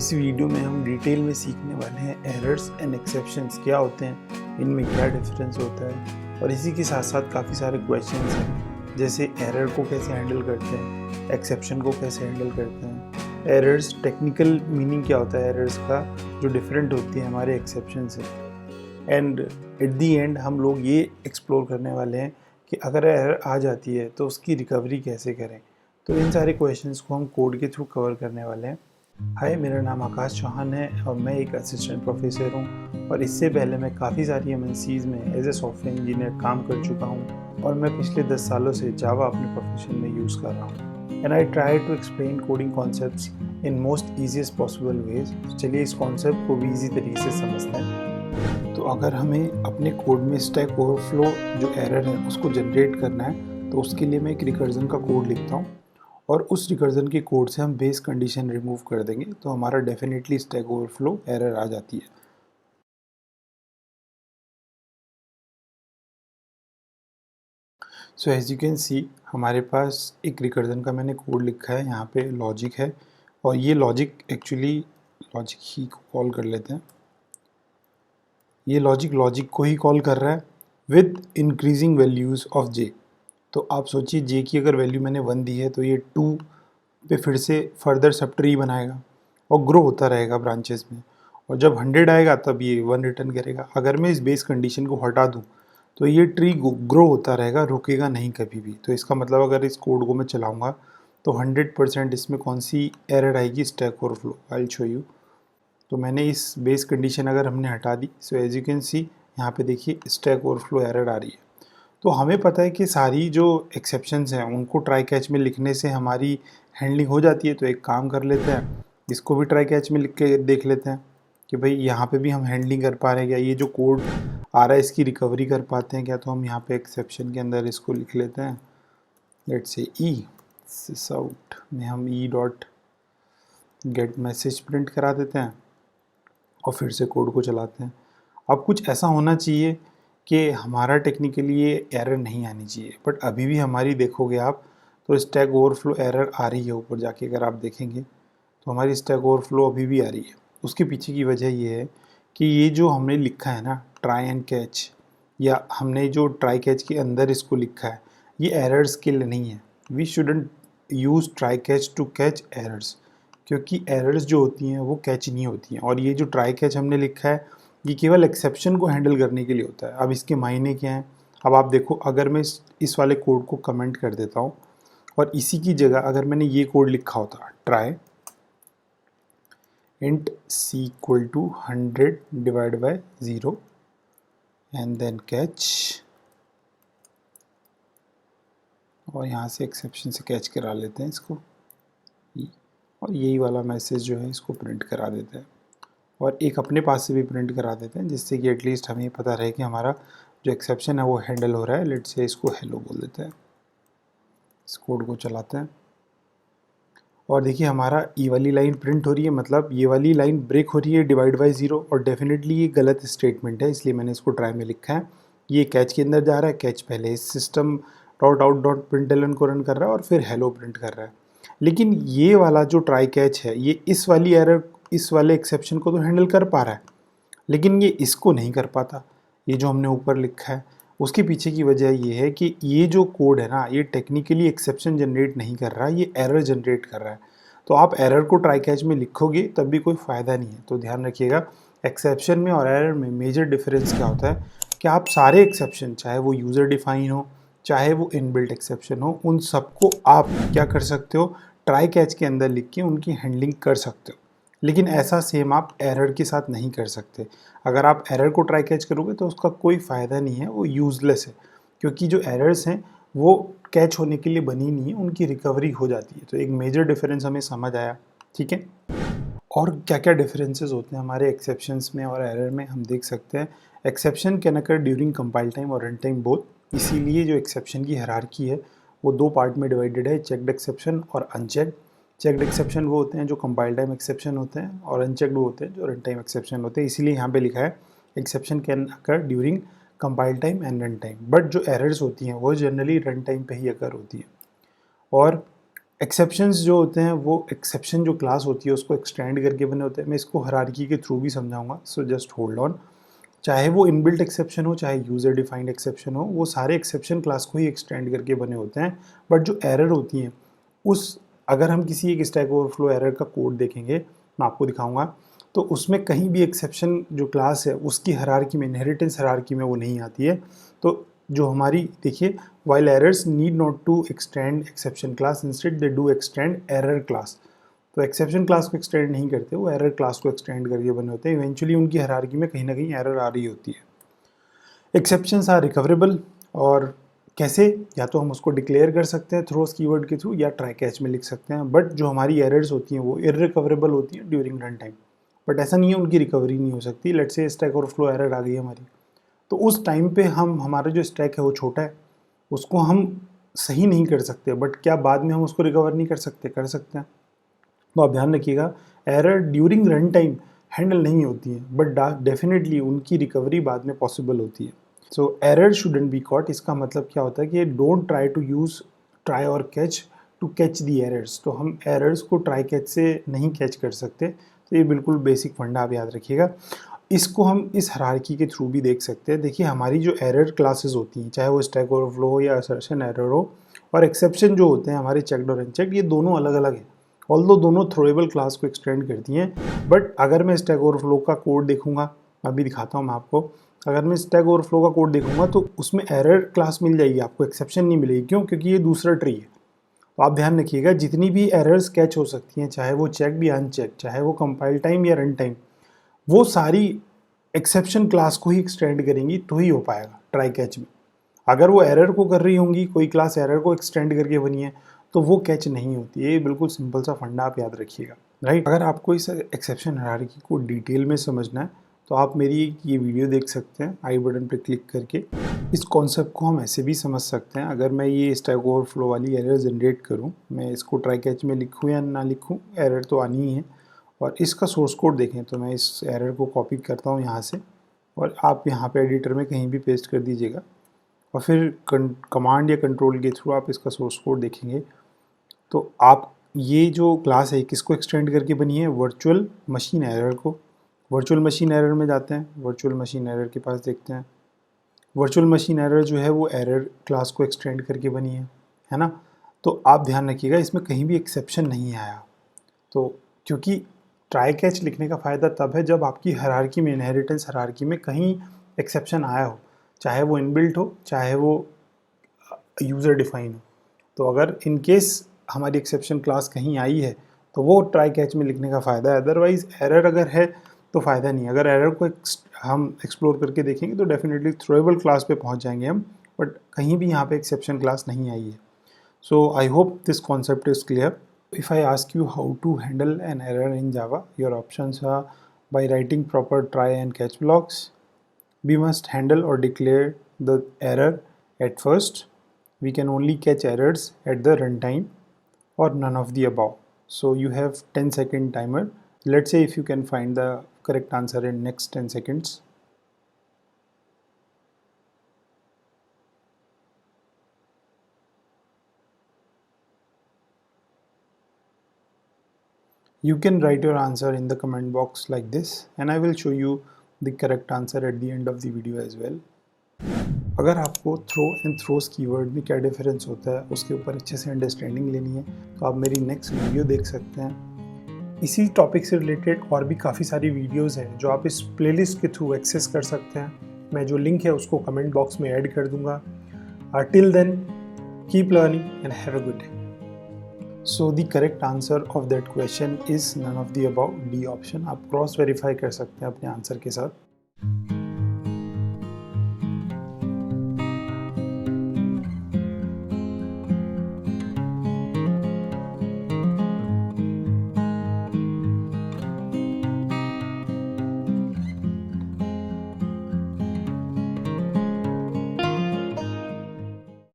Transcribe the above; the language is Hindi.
इस वीडियो में हम डिटेल में सीखने वाले हैं एरर्स एंड एक्सेप्शंस क्या होते हैं, इनमें क्या डिफरेंस होता है और इसी के साथ साथ काफ़ी सारे क्वेश्चंस हैं, जैसे एरर को कैसे हैंडल करते हैं, एक्सेप्शन को कैसे हैंडल करते हैं, एरर्स टेक्निकल मीनिंग क्या होता है एरर्स का जो डिफरेंट होती है हमारे एक्सेप्शन से, एंड एट दी एंड हम लोग ये एक्सप्लोर करने वाले हैं कि अगर एरर आ जाती है तो उसकी रिकवरी कैसे करें। तो इन सारे क्वेश्चंस को हम कोड के थ्रू कवर करने वाले हैं। हाय, मेरा नाम आकाश चौहान है और मैं एक असिस्टेंट प्रोफेसर हूँ और इससे पहले मैं काफ़ी सारी एमएनसीज़ में एज ए सॉफ्टवेयर इंजीनियर काम कर चुका हूँ और मैं पिछले 10 सालों से जावा अपने प्रोफेशन में यूज़ कर रहा हूँ and I try to explain coding concepts in most easiest possible ways. चलिए इस कॉन्सेप्ट को भी ईजी तरीके से समझते हैं। तो अगर हमें अपने कोड में स्टैक ओवरफ्लो जो एरर है उसको जनरेट करना है तो उसके लिए मैं एक रिकर्जन का कोड लिखता हूँ और उस रिकर्जन के कोड से हम बेस कंडीशन रिमूव कर देंगे तो हमारा डेफिनेटली स्टैक ओवरफ्लो एरर आ जाती है। So as you can see हमारे पास एक रिकर्जन का मैंने कोड लिखा है, यहाँ पे लॉजिक है और ये लॉजिक एक्चुअली लॉजिक ही को कॉल कर लेते हैं। ये लॉजिक को ही कॉल कर रहा है विद इंक्रीजिंग वैल्यूज़ ऑफ जे। तो आप सोचिए जे की अगर वैल्यू मैंने 1 दी है तो ये 2 पे फिर से फर्दर सब ट्री बनाएगा और ग्रो होता रहेगा ब्रांचेस में, और जब 100 आएगा तब ये 1 रिटर्न करेगा। अगर मैं इस बेस कंडीशन को हटा दूँ तो ये ट्री ग्रो होता रहेगा, रुकेगा नहीं कभी भी। तो इसका मतलब अगर इस कोड को मैं चलाऊँगा तो 100% इसमें कौन सी एरर आएगी, stack overflow. I will show you. तो मैंने इस बेस कंडीशन अगर हमने हटा दी, so as you can see यहाँ पे देखिए स्टैक ओवरफ्लो एरर आ रही है। तो हमें पता है कि सारी जो एक्सेप्शंस हैं उनको ट्राई कैच में लिखने से हमारी हैंडलिंग हो जाती है। तो एक काम कर लेते हैं, इसको भी ट्राई कैच में लिख के देख लेते हैं कि भाई यहाँ पे भी हम हैंडलिंग कर पा रहे हैं क्या, ये जो कोड आ रहा है इसकी रिकवरी कर पाते हैं क्या। तो हम यहाँ पे एक्सेप्शन के अंदर इसको लिख लेते हैं, let's say E sis out में हम E dot gate message print करा देते हैं और फिर से कोड को चलाते हैं। अब कुछ ऐसा होना चाहिए कि हमारा टेक्निकली ये एरर नहीं आनी चाहिए, बट अभी भी हमारी देखोगे आप तो स्टैक ओवरफ्लो एरर आ रही है। ऊपर जाके अगर आप देखेंगे तो हमारी स्टैक ओवरफ्लो अभी भी आ रही है। उसके पीछे की वजह ये है कि ये जो हमने लिखा है ना ट्राई एंड कैच, या हमने जो ट्राई कैच के अंदर इसको लिखा है, ये एरर्स के लिए नहीं है। We shouldn't use try catch to catch errors, क्योंकि एरर्स जो होती हैं वो कैच नहीं होती हैं। और ये जो ट्राई कैच हमने लिखा है ये केवल एक्सेप्शन को हैंडल करने के लिए होता है। अब इसके मायने क्या हैं, अब आप देखो, अगर मैं इस वाले कोड को कमेंट कर देता हूँ और इसी की जगह अगर मैंने ये कोड लिखा होता try int C equal to 100 divide by 0 and then catch, और यहाँ से एक्सेप्शन से कैच करा लेते हैं इसको, और यही वाला मैसेज जो है इसको प्रिंट करा देते हैं और एक अपने पास से भी प्रिंट करा देते हैं, जिससे कि एटलीस्ट हमें पता रहे कि हमारा जो एक्सेप्शन है वो हैंडल हो रहा है। लेट्स से इसको हेलो बोल देते हैं, इस कोड को चलाते हैं और देखिए हमारा ये वाली लाइन प्रिंट हो रही है, मतलब ये वाली लाइन ब्रेक हो रही है डिवाइड बाय 0, और डेफिनेटली ये गलत स्टेटमेंट है, इसलिए मैंने इसको ट्राई में लिखा है। ये कैच के अंदर जा रहा है, कैच पहले इस system dot out dot println को रन कर रहा है और फिर हेलो प्रिंट कर रहा है। लेकिन ये वाला जो ट्राई कैच है ये इस वाली एरर, इस वाले एक्सेप्शन को तो हैंडल कर पा रहा है, लेकिन ये इसको नहीं कर पाता। ये जो हमने ऊपर लिखा है उसके पीछे की वजह ये है कि ये जो कोड है ना ये टेक्निकली एक्सेप्शन जनरेट नहीं कर रहा है, ये एरर जनरेट कर रहा है। तो आप एरर को ट्राई कैच में लिखोगे तब भी कोई फ़ायदा नहीं है। तो ध्यान रखिएगा, एक्सेप्शन में और एरर में मेजर डिफरेंस क्या होता है कि आप सारे एक्सेप्शन, चाहे वो यूज़र डिफाइन हो चाहे वो इनबिल्ट एक्सेप्शन हो, उन सबको आप क्या कर सकते हो, ट्राई कैच के अंदर लिख के उनकी हैंडलिंग कर सकते हो। लेकिन ऐसा सेम आप एरर के साथ नहीं कर सकते। अगर आप एरर को ट्राई कैच करोगे तो उसका कोई फ़ायदा नहीं है, वो यूज़लेस है, क्योंकि जो एरर्स हैं वो कैच होने के लिए बनी नहीं है, उनकी रिकवरी हो जाती है। तो एक मेजर डिफरेंस हमें समझ आया, ठीक है। और क्या क्या डिफरेंसेस होते हैं हमारे एक्सेप्शंस में और एरर में, हम देख सकते हैं। Exception can occur during compile time और रन टाइम बोथ, इसीलिए जो एक्सेप्शन की हायरार्की है वो 2 पार्ट में डिवाइडेड है, चेक्ड एक्सेप्शन और अनचेक्ड। चेक्ड एक्सेप्शन वो होते हैं जो कंपाइल टाइम एक्सेप्शन होते हैं, और अनचेक्ड वो होते हैं जो रन टाइम एक्सेप्शन होते हैं। इसीलिए यहाँ पे लिखा है exception can occur during compile time and run time, but जो एरर्स होती हैं वो जनरली रन टाइम पे ही अकर होती है। और एक्सेप्शंस जो होते हैं वो एक्सेप्शन जो क्लास होती है उसको एक्सटेंड करके बने होते हैं। मैं इसको हायरार्की के थ्रू भी समझाऊंगा, सो जस्ट होल्ड ऑन। चाहे वो इनबिल्ट एक्सेप्शन हो चाहे यूज़र डिफाइंड एक्सेप्शन हो, वो सारे एक्सेप्शन क्लास को ही एक्सटेंड करके बने होते हैं। बट जो एरर होती हैं उस, अगर हम किसी एक स्टैक ओवरफ्लो एरर का कोड देखेंगे, मैं आपको दिखाऊंगा, तो उसमें कहीं भी एक्सेप्शन जो क्लास है उसकी हायरार्की में, इनहेरिटेंस हायरार्की में वो नहीं आती है। तो जो हमारी देखिए, while errors need not to extend exception class, instead they do extend error class. तो एक्सेप्शन क्लास को एक्सटेंड नहीं करते, वो एरर क्लास को एक्सटेंड करके बने होते हैं। इवेंचुअली उनकी हायरार्की में कहीं ना कहीं एरर आ रही होती है। एक्सेप्शंस आर रिकवरेबल, और कैसे, या तो हम उसको डिक्लेयर कर सकते हैं थ्रोस कीवर्ड के थ्रू, या ट्राई कैच में लिख सकते हैं। बट जो हमारी एरर्स होती हैं वो इररिकवरेबल होती हैं ड्यूरिंग रन टाइम। बट ऐसा नहीं है उनकी रिकवरी नहीं हो सकती। Let's say stack overflow error आ गई हमारी, तो उस टाइम पे हम, हमारा जो स्टैक है वो छोटा है, उसको हम सही नहीं कर सकते। बट क्या बाद में हम उसको रिकवर नहीं कर सकते? कर सकते हैं। तो आप ध्यान रखिएगा, error during run time handle नहीं होती है, बट डेफिनेटली उनकी रिकवरी बाद में पॉसिबल होती है। So error shouldn't be caught, इसका मतलब क्या होता है कि don't try to use try और catch to catch the errors. तो हम एरर्स को ट्राई कैच से नहीं कैच कर सकते। तो ये बिल्कुल बेसिक फंडा आप याद रखिएगा। इसको हम इस हायरार्की के थ्रू भी देख सकते हैं। देखिए, हमारी जो एरर क्लासेस होती हैं, चाहे वो स्टैक ओवरफ्लो हो या असर्शन एरर हो, और एक्सेप्शन जो होते हैं हमारे चेक्ड और अनचेक्ड, ये दोनों अलग अलग हैं। ऑल्दो दोनों थ्रोएबल क्लास को एक्सटेंड करती हैं, बट अगर मैं स्टैक ओवरफ्लो का कोड देखूंगा, अभी दिखाता हूँ मैं आपको, अगर मैं स्टैक ओवरफ्लो का कोड देखूंगा तो उसमें एरर क्लास मिल जाएगी आपको, एक्सेप्शन नहीं मिलेगी। क्यों? क्योंकि ये दूसरा ट्री है। तो आप ध्यान रखिएगा, जितनी भी एरर्स कैच हो सकती हैं, चाहे वो चेक्ड या अनचेक्ड, चाहे वो कंपाइल टाइम या रन टाइम, वो सारी एक्सेप्शन क्लास को ही एक्सटेंड करेंगी तो ही हो पाएगा ट्राई कैच में। अगर वो एरर को कर रही होंगी, कोई क्लास एरर को एक्सटेंड करके बनी है, तो वो कैच नहीं होती है। ये बिल्कुल सिंपल सा फंडा आप याद रखिएगा, राइट। अगर आपको इस एक्सेप्शन हायरार्की को डिटेल में समझना है तो आप मेरी ये वीडियो देख सकते हैं आई बटन पर क्लिक करके। इस कॉन्सेप्ट को हम ऐसे भी समझ सकते हैं, अगर मैं ये स्टैक ओवरफ्लो वाली एरर जनरेट करूँ, मैं इसको ट्राई कैच में लिखूँ या ना लिखूँ, एरर तो आनी ही है। और इसका सोर्स कोड देखें तो मैं इस एरर को कॉपी करता हूँ यहाँ से, और आप यहाँ पे एडिटर में कहीं भी पेस्ट कर दीजिएगा, और फिर कमांड या कंट्रोल के थ्रू आप इसका सोर्स कोड देखेंगे। तो आप, ये जो क्लास है किसको एक्सटेंड करके बनी है? वर्चुअल मशीन एरर को। वर्चुअल मशीन एरर में जाते हैं, वर्चुअल मशीन एरर के पास देखते हैं। वर्चुअल मशीन एरर जो है वो एरर क्लास को एक्सटेंड करके बनी है ना। तो आप ध्यान रखिएगा, इसमें कहीं भी एक्सेप्शन नहीं आया। तो क्योंकि ट्राई कैच लिखने का फ़ायदा तब है जब आपकी हायरार्की में, इनहेरिटेंस हायरार्की में कहीं एक्सेप्शन आया हो, चाहे वो इनबिल्ट हो चाहे वो यूज़र डिफाइन हो। तो अगर इन केस हमारी एक्सेप्शन क्लास कहीं आई है तो वो ट्राई कैच में लिखने का फ़ायदा है। अदरवाइज़ एरर अगर है तो फ़ायदा नहीं। अगर एरर को हम एक्सप्लोर करके देखेंगे तो डेफिनेटली थ्रोएबल क्लास पे पहुंच जाएंगे हम, बट कहीं भी यहाँ पे एक्सेप्शन क्लास नहीं आई है। So I hope this concept is clear. If I ask you how to handle an error in Java, your options are: by writing proper try and catch blocks, we must handle or declare the error at first, we can only catch errors at the runtime, or none of the above. So you have 10-second timer. Let's say if you can find the correct answer in next 10 seconds. You can write your answer in the comment box like this, and I will show you the correct answer at the end of the video as well. अगर आपको थ्रो एंड थ्रोस कीवर्ड में क्या डिफरेंस होता है उसके ऊपर अच्छे से अंडरस्टैंडिंग लेनी है तो आप मेरी नेक्स्ट वीडियो देख सकते हैं। इसी टॉपिक से रिलेटेड और भी काफ़ी सारी वीडियोस हैं जो आप इस प्लेलिस्ट के थ्रू एक्सेस कर सकते हैं। मैं जो लिंक है उसको कमेंट बॉक्स में ऐड कर दूंगा। Till then, keep learning and have a good day. So the correct answer of that question is none of the above, D option. आप क्रॉस वेरीफाई कर सकते हैं अपने आंसर के साथ।